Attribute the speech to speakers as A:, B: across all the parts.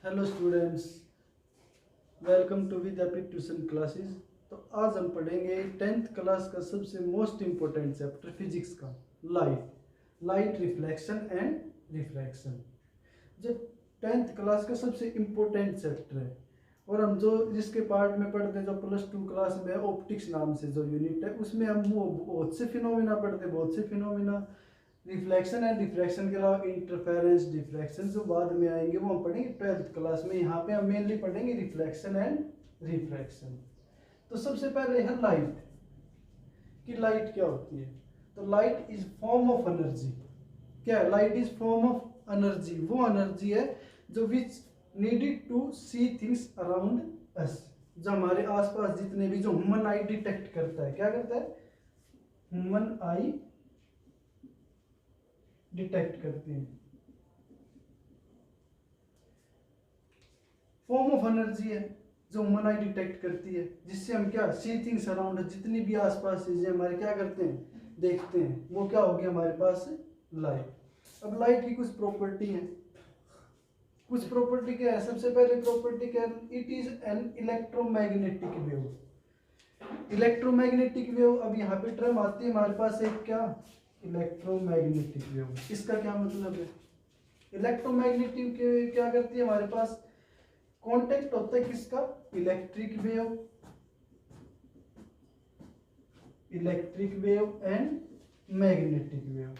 A: Hello students, welcome to with epic tuition classes. तो आज हम पढ़ेंगे 10th क्लास का सबसे मोस्ट इम्पोर्टेंट चैप्टर फिजिक्स का लाइट रिफ्लेक्शन एंड रिफ्रैक्शन। जो 10th क्लास का सबसे इम्पोर्टेंट चैप्टर है और हम जो जिसके पार्ट में पढ़ते हैं, जो +2 क्लास में ऑप्टिक्स नाम से जो यूनिट है, उसमें हम वो बहुत से फिनोमिना पढ़ते हैं, बहुत से फिनोमिना रिफ्लेक्शन एंड डिफ्रैक्शन के अलावा इंटरफेरेंस डिफ्रैक्शन जो बाद में आएंगे वो हम पढ़ेंगे 12th क्लास में। यहाँ पे हम मेनली पढ़ेंगे रिफ्लेक्शन एंड रिफ्रैक्शन। तो सबसे पहले है लाइट कि लाइट क्या होती है। तो light is form of energy. क्या है? Light is form of energy, वो एनर्जी है जो which needed to see things around us. जो हमारे आसपास जितने भी, जो ह्यूमन आई डिटेक्ट करता है, क्या करता है? ह्यूमन आई डिटेक्ट करते हैं। फॉर्म ऑफ एनर्जी है जो ह्यूमन आई डिटेक्ट करती है, जिससे हम क्या सी थिंग्स अराउंड, जितनी भी आसपास चीजें हमारे क्या करते हैं, देखते हैं, वो क्या होगी हमारे पास? लाइट। अब लाइट की कुछ प्रॉपर्टी है। कुछ प्रॉपर्टी क्या है? सबसे पहले प्रॉपर्टी क्या है? It is an electromagnetic wave. Electromagnetic wave, अब यहाँ पे टर्म आती है हमारे पास एक क्या, इलेक्ट्रोमैग्नेटिक वेव। इसका क्या मतलब है? इलेक्ट्रोमैग्नेटिक वेव क्या करती है? हमारे पास कांटेक्ट होता है किसका? Electric wave and magnetic wave.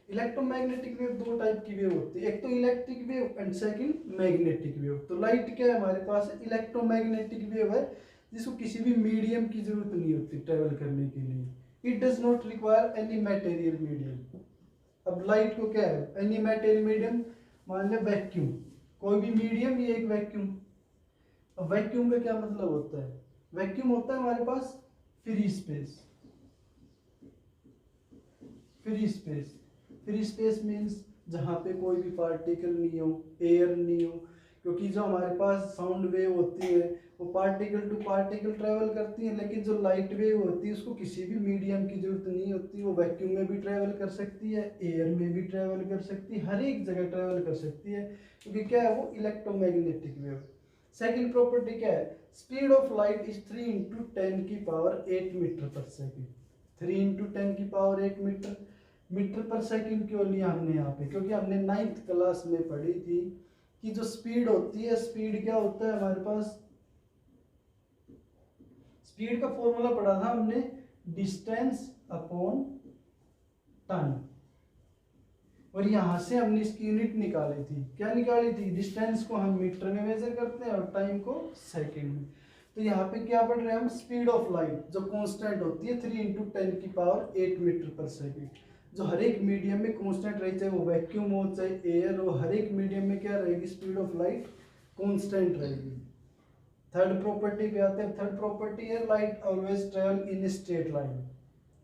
A: Electromagnetic wave दो टाइप की वेव होती है, एक तो electric wave and second magnetic wave. तो लाइट क्या है हमारे पास? इलेक्ट्रोमैग्नेटिक वेव है, जिसको किसी भी मीडियम की जरूरत नहीं होती ट्रेवल करने के लिए। It does not require any material medium. अब लाइट को क्या है? एनी मटेरियल मीडियम, मान लिया वैक्यूम, कोई भी मीडियम, ये एक वैक्यूम। अब वैक्यूम का क्या मतलब होता है? वैक्यूम होता है हमारे पास free space. Free space means जहाँ पे कोई भी पार्टिकल नहीं हो, एयर नहीं हो, क्योंकि जो हमारे पास साउंड वेव होती है वो पार्टिकल टू पार्टिकल ट्रेवल करती है, लेकिन जो लाइट वेव होती है उसको किसी भी मीडियम की जरूरत नहीं होती। वो वैक्यूम में भी ट्रेवल कर सकती है, एयर में भी ट्रेवल कर सकती है, हर एक जगह ट्रेवल कर सकती है, क्योंकि क्या है वो इलेक्ट्रोमैग्नेटिक वेव। सेकेंड प्रॉपर्टी क्या है? Speed of light is 3 × 10⁸ metre per second. 3 × 10⁸ metre per second क्यों लिया हमने यहाँ पे? क्योंकि हमने 9th क्लास में पढ़ी थी कि जो स्पीड होती है, स्पीड क्या होता है हमारे पास? स्पीड का फॉर्मूला पढ़ा था हमने, डिस्टेंस अपॉन टाइम। और यहां से हमने इसकी यूनिट निकाली थी। क्या निकाली थी? डिस्टेंस को हम मीटर में मेजर करते हैं और टाइम को सेकंड में। तो यहाँ पे क्या पढ़ रहे हैं हम? स्पीड ऑफ लाइट जो कांस्टेंट होती है 3 × 10⁸ मीटर पर सेकंड, जो हर एक मीडियम में कांस्टेंट रही, चाहे वो वैक्यूम हो चाहे एयर हो, हर एक मीडियम में क्या रहेगी? स्पीड ऑफ लाइट कांस्टेंट रहेगी। थर्ड प्रॉपर्टी पे आते हैं। थर्ड प्रॉपर्टी है light always travel in straight line.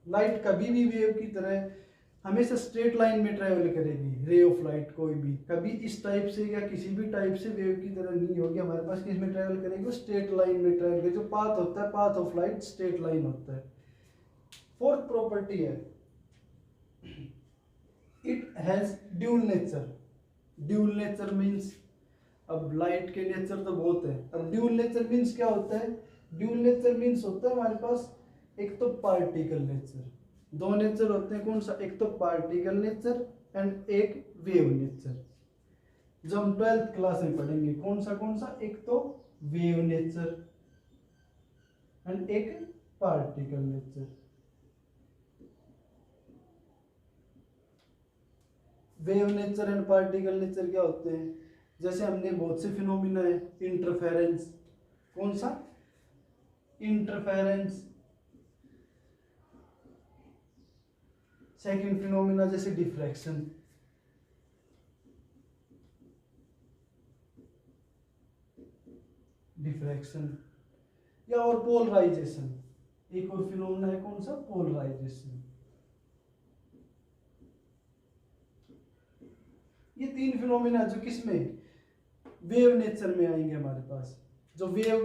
A: Light कभी भी वेव की तरह हमेशा स्ट्रेट लाइन में ट्रेवल करेगी। रे ऑफ लाइट कोई भी कभी इस टाइप से या किसी भी टाइप से वेव की तरह नहीं होगी हमारे पास। किस में ट्रेवल करेगी? वो स्ट्रेट लाइन में ट्रेवल करेगी। जो पाथ होता है, path of light straight line होता है। फोर्थ प्रॉपर्टी है it has dual nature. Dual nature means, अब लाइट के नेचर तो बहुत है, अब ड्यूल नेचर मीन्स क्या होता है? ड्यूल नेचर मीन्स होता है हमारे पास एक तो पार्टिकल नेचर, दो नेचर होते हैं। कौन सा? एक तो पार्टिकल नेचर एंड एक वेव नेचर, जो हम 12th क्लास में पढ़ेंगे। कौन सा? एक तो वेव नेचर एंड एक particle nature. Wave nature and particle nature क्या होते हैं? जैसे हमने बहुत से फिनोमिना है। इंटरफेरेंस, कौन सा? इंटरफेरेंस। सेकंड फिनोमिना जैसे डिफ्रैक्शन। या और पोलराइजेशन, एक और फिनोमिना है। कौन सा? पोलराइजेशन। ये 3 फिनोमिना जो किसमें? वेव नेचर में आएंगे हमारे पास। जो वेव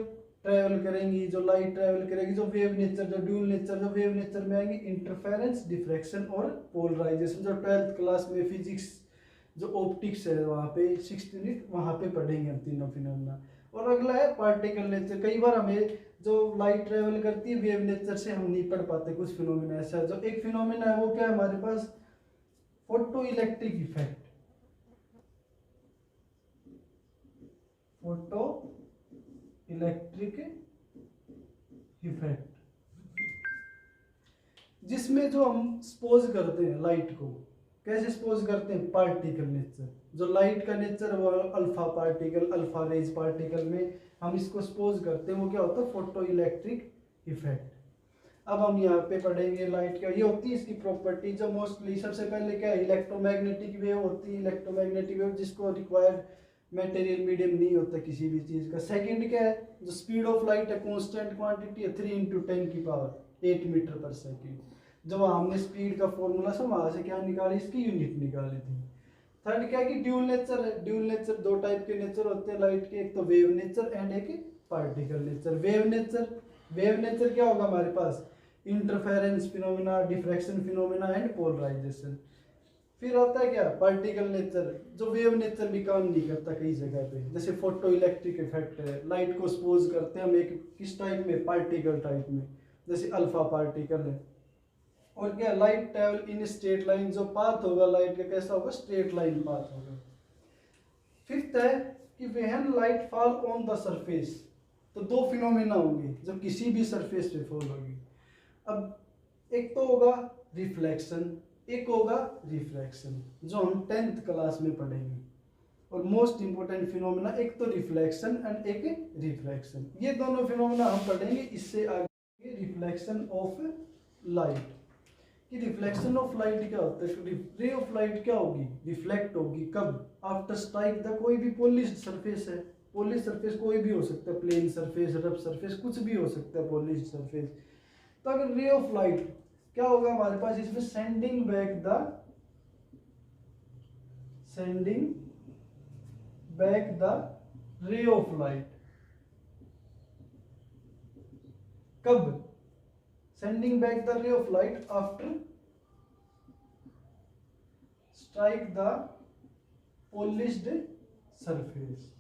A: ट्रेवल करेंगी, जो लाइट ट्रेवल करेगी, जो वेव नेचर, जो ड्यूल नेचर, जो वेव नेचर में आएंगे इंटरफेरेंस, डिफ्रैक्शन और पोलराइजेशन, जो 12th क्लास में फिजिक्स जो ऑप्टिक्स है वहाँ पे 6th यूनिट वहाँ पे पढ़ेंगे हम तीनों फिनोमेना। और अगला है पार्टिकल नेचर। कई बार हमें जो लाइट ट्रेवल करती है वेव नेचर से हम नहीं पढ़ पाते कुछ फिनोमेना ऐसा है। जो एक फिनोमेना है वो क्या है हमारे पास, photoelectric effect, photoelectric effect, जिसमें जो हम सपोज करते हैं लाइट को, कैसे सपोज करते हैं, पार्टिकल नेचर। जो लाइट का नेचर वो alpha particle, alpha rays particle में हम इसको सपोज करते हैं, वो क्या होता है, फोटो इलेक्ट्रिक इफेक्ट। अब हम यहाँ पे पढ़ेंगे लाइट का, ये होती है इसकी प्रॉपर्टी। जो मोस्टली सबसे पहले क्या है, इलेक्ट्रोमैग्नेटिक वेव होती है, इलेक्ट्रोमैग्नेटिक वेव जिसको रिक्वायर्ड मटेरियल मीडियम नहीं होता किसी भी चीज़ का। सेकंड क्या है, जो स्पीड ऑफ लाइट है कांस्टेंट क्वांटिटी है 3 × 10⁸ मीटर पर सेकेंड। जब हमने स्पीड का फॉर्मूला से वहाँ से क्या निकाली, इसकी यूनिट निकाली थी। थर्ड क्या है कि ड्यूल नेचर है। ड्यूल नेचर दो टाइप के नेचर होते हैं लाइट के, एक तो वेव नेचर एंड एक पार्टिकल नेचर। वेव नेचर क्या होगा हमारे पास, interference phenomena, diffraction phenomena and polarization. फिर होता है क्या, पार्टिकल नेचर, जो वेव नेचर भी काम नहीं करता कई जगह पे, जैसे फोटो इलेक्ट्रिक इफेक्ट है, लाइट को सपोज करते हैं हम एक किस टाइप में, पार्टिकल टाइप में, जैसे अल्फा पार्टिकल है। और क्या, light travel in straight line, जो पाथ होगा लाइट का कैसा होगा, स्ट्रेट लाइन पाथ होगा। फिफ्थ है कि when light fall on the surface, तो दो फिनोमेना होंगे जब किसी भी सरफेस पे फॉल होगी। अब एक तो होगा रिफ्लेक्शन, एक होगा रिफ्रैक्शन, जो हम 10th क्लास में पढ़ेंगे। और मोस्ट इंपोर्टेंट फिनोमेना एक तो रिफ्लेक्शन एंड एक रिफ्रैक्शन, ये दोनों फिनोमेना हम पढ़ेंगे। इससे आगे रिफ्लेक्शन ऑफ लाइट, कि रिफ्लेक्शन ऑफ लाइट क्या होता है, रे ऑफ लाइट क्या होगी, रिफ्लेक्ट होगी कब, आफ्टर स्ट्राइक द कोई भी पॉलिश्ड सरफेस है। पॉलिश सरफेस कोई भी हो सकता है, प्लेन सरफेस, रफ सरफेस, कुछ भी हो सकता है पॉलिश्ड सरफेस। तो अगर रे ऑफ लाइट क्या होगा हमारे पास, इसमें sending back the ray of light, कब, sending back the ray of light after strike the polished surface.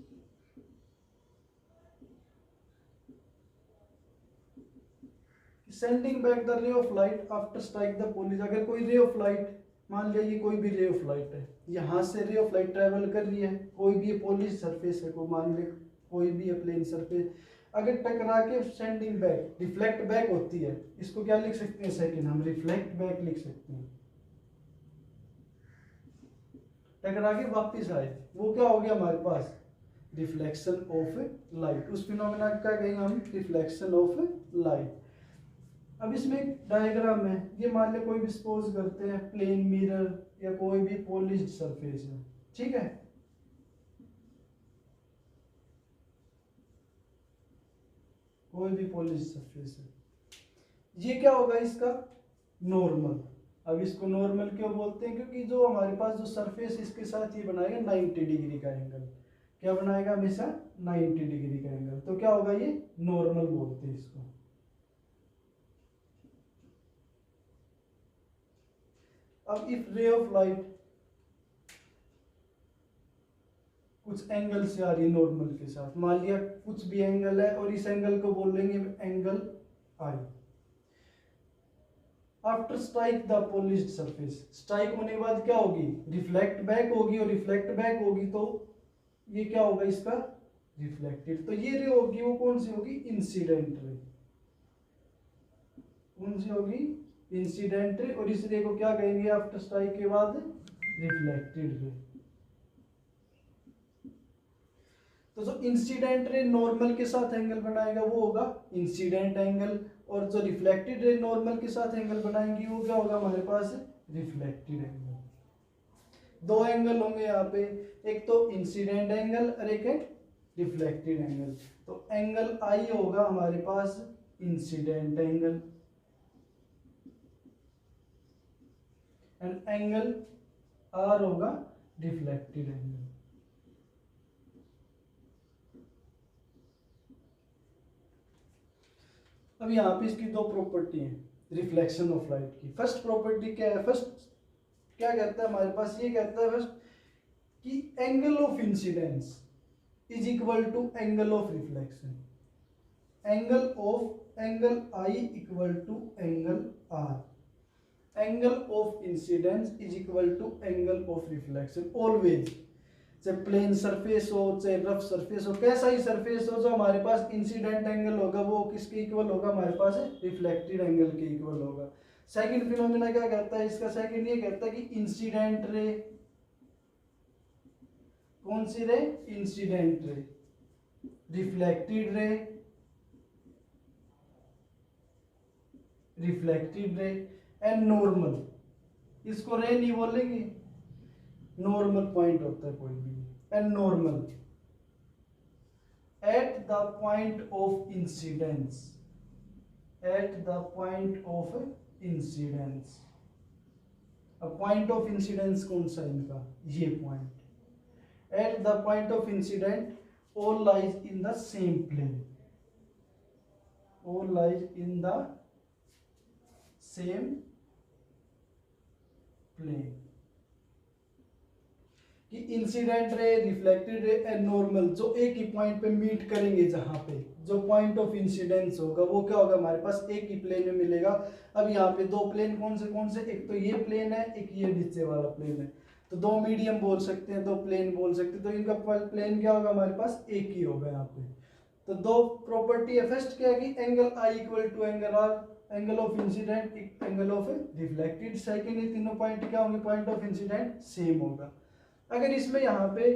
A: Sending back the ray of light after strike the polish, अगर कोई रे ऑफ लाइट, मान लिया ये कोई भी रे ऑफ लाइट है, यहाँ से रे ऑफ लाइट ट्रेवल कर रही है, कोई भी पॉलिश सरफेस है, को मान ले कोई भी प्लेन सरफेस, अगर टकरा के सेंडिंग बैक, रिफ्लेक्ट बैक होती है, इसको क्या लिख सकते हैं, सेकंड हम रिफ्लेक्ट बैक लिख सकते हैं। टकरा के वापिस आए, वो क्या हो गया हमारे पास, रिफ्लेक्शन ऑफ लाइट। उस फिनोमेना का कहेंगे हम रिफ्लेक्शन ऑफ लाइट। अब इसमें एक डायग्राम है, ये मान ले कोई भी सपोज करते हैं प्लेन मिरर या कोई भी पॉलिश्ड सरफेस है, ठीक है। कोई भी पॉलिश्ड सरफेस है, ये क्या होगा इसका नॉर्मल। अब इसको नॉर्मल क्यों बोलते हैं, क्योंकि जो हमारे पास जो सरफेस इसके साथ ये बनाएगा 90 डिग्री का एंगल, क्या बनाएगा हमेशा 90 डिग्री का एंगल, तो क्या होगा ये नॉर्मल बोलते हैं इसको। अब इफ रे ऑफ लाइट कुछ एंगल से आ रही है नॉर्मल के साथ, मान लिया कुछ भी एंगल है और इस एंगल को बोल लेंगे angle I, after strike the polished surface, strike होने के बाद क्या होगी, रिफ्लेक्ट बैक होगी, और रिफ्लेक्ट बैक होगी तो ये क्या होगा इसका रिफ्लेक्टेड। तो ये रे होगी वो कौन सी होगी, इंसिडेंट रे, कौन सी होगी, इंसिडेंट रे, और इस रे को क्या कहेंगे आफ्टर स्ट्राइक के बाद, रिफ्लेक्टेड रे। तो जो इंसिडेंट रे नॉर्मल के साथ एंगल बनाएगा वो होगा इंसिडेंट एंगल, और जो रिफ्लेक्टेड रे नॉर्मल के साथ एंगल बनाएंगी वो क्या होगा हमारे पास, रिफ्लेक्टेड एंगल। दो एंगल होंगे यहाँ पे, एक तो इंसिडेंट एंगल और एक है रिफ्लेक्टेड एंगल। तो एंगल आई होगा हमारे पास incident angle, and angle R होगा रिफ्लेक्टेड एंगल। अब यहाँ पे इसकी दो प्रॉपर्टी है रिफ्लेक्शन ऑफ लाइट की। फर्स्ट प्रॉपर्टी क्या है, फर्स्ट क्या कहता है हमारे पास, ये कहता है फर्स्ट कि angle of incidence is equal to angle of reflection, angle I equal to angle R, angle of incidence is equal to angle of reflection always. चाहे प्लेन सरफेस हो चाहे रफ सरफेस हो, कैसा ही सरफेस हो, जो हमारे पास इंसिडेंट एंगल होगा वो किसके इक्वल होगा, हमारे पास रिफ्लेक्टेड एंगल के इक्वल होगा। सेकंड फिनोमेना क्या कहता है इसका, सेकंड ये कहता है कि इंसिडेंट रे, कौन सी रे, incident ray, reflected ray and normal, इसको रे नहीं बोलेंगे, नॉर्मल पॉइंट होता है कोई भी, and normal at the point of incidence, at the point of incidence. अब पॉइंट ऑफ इंसिडेंस कौन सा इनका, ये point, at the point of incident all lies in the same plane, all lies in the same plane। कि incident ray, reflected ray and normal जो एक ही point पे meet करेंगे, जहां पे जो पॉइंट ऑफ इंसिडेंस होगा वो क्या होगा, हमारे पास एक ही प्लेन में मिलेगा। अब यहाँ पे दो प्लेन कौन से, एक तो ये प्लेन है, एक ये नीचे वाला प्लेन है, तो दो मीडियम बोल सकते हैं, दो प्लेन बोल सकते हैं, तो इनका प्लेन क्या होगा, हमारे पास एक ही होगा यहाँ पे। तो दो प्रॉपर्टी है, फर्स्ट क्या है कि angle I equal to angle R, angle of incident angle of reflected. Second ये तीनों पॉइंट क्या होंगे, पॉइंट ऑफ इंसिडेंट सेम होगा। अगर इसमें यहाँ पे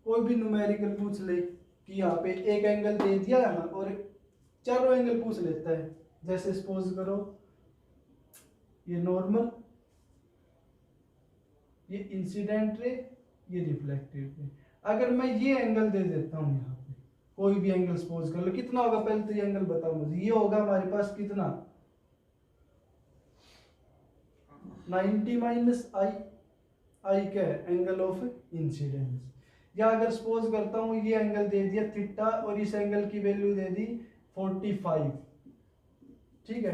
A: कोई भी न्यूमेरिकल पूछ ले कि यहाँ पे एक एंगल दे दिया यहाँ और चारों एंगल पूछ लेता है, जैसे सपोज करो ये नॉर्मल, ये इंसिडेंट रे, ये रिफ्लेक्टेड रे, अगर मैं ये एंगल दे देता हूँ यहाँ पे, कोई भी एंगल सपोज कर लो, कितना होगा पहले तो ये एंगल बताओ मुझे, ये होगा हमारे पास कितना 90 माइनस आई, आई क्या है, एंगल ऑफ इंसिडेंस। या अगर सपोज करता हूँ ये एंगल दे दिया थीटा और इस एंगल की वैल्यू दे दी 45, ठीक है,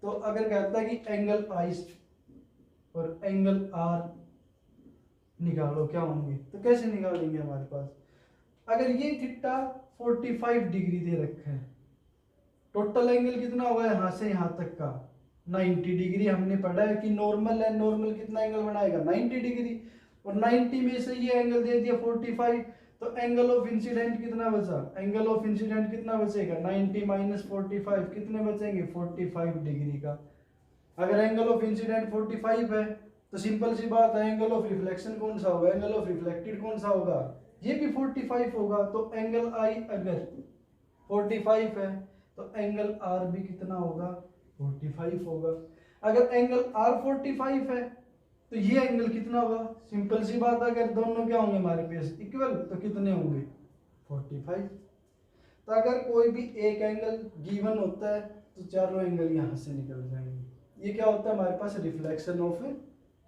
A: तो अगर कहता है कि एंगल आई और एंगल आर निकालो क्या होंगे, तो कैसे निकालेंगे, हमारे पास अगर ये थीटा 45 डिग्री दे रखा है, टोटल एंगल कितना होगा यहाँ से यहाँ तक का 90 डिग्री। हमने पढ़ा है कि नॉर्मल है, नॉर्मल कितना एंगल बनाएगा 90 डिग्री, और 90 में से ये एंगल दे दिया 45, तो एंगल ऑफ इंसिडेंट कितना बचा, एंगल ऑफ इंसिडेंट कितना बचेगा 90 माइनस 45, कितने बचेंगे 45 डिग्री का। अगर एंगल ऑफ इंसिडेंट 45 है तो सिंपल सी बात है, एंगल ऑफ रिफ्लेक्शन कौन सा होगा, एंगल ऑफ रिफ्लेक्टेड कौन सा होगा, ये भी 45 होगा। तो एंगल आई अगर 45 है तो एंगल आर भी कितना होगा 45 होगा। अगर एंगल आर 45 है तो ये एंगल कितना होगा, सिंपल सी बात है, अगर दोनों क्या होंगे हमारे पास इक्वल तो कितने होंगे 45। तो अगर कोई भी एक एंगल गिवन होता है तो चारों एंगल यहाँ से निकल जाएंगे। ये क्या होता है हमारे पास रिफ्लेक्शन ऑफ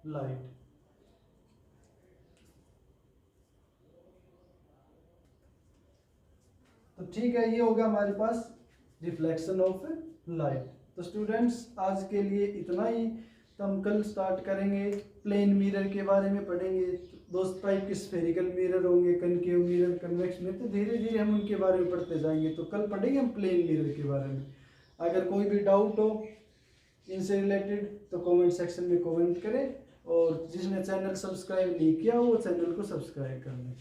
A: लाइट। तो ठीक है, ये होगा हमारे पास रिफ्लेक्शन ऑफ लाइट। तो स्टूडेंट्स आज के लिए इतना ही, तो हम कल स्टार्ट करेंगे प्लेन मिरर के बारे में पढ़ेंगे। दो टाइप के स्फेरिकल मिरर होंगे, कनकेव मिरर, कन्वेक्स मिरर, तो धीरे धीरे हम उनके बारे में पढ़ते जाएंगे। तो कल पढ़ेंगे हम प्लेन मिरर के बारे में। अगर कोई भी डाउट हो इनसे रिलेटेड तो कमेंट सेक्शन में कमेंट करें, और जिसने चैनल सब्सक्राइब नहीं किया हो वो चैनल को सब्सक्राइब कर लें।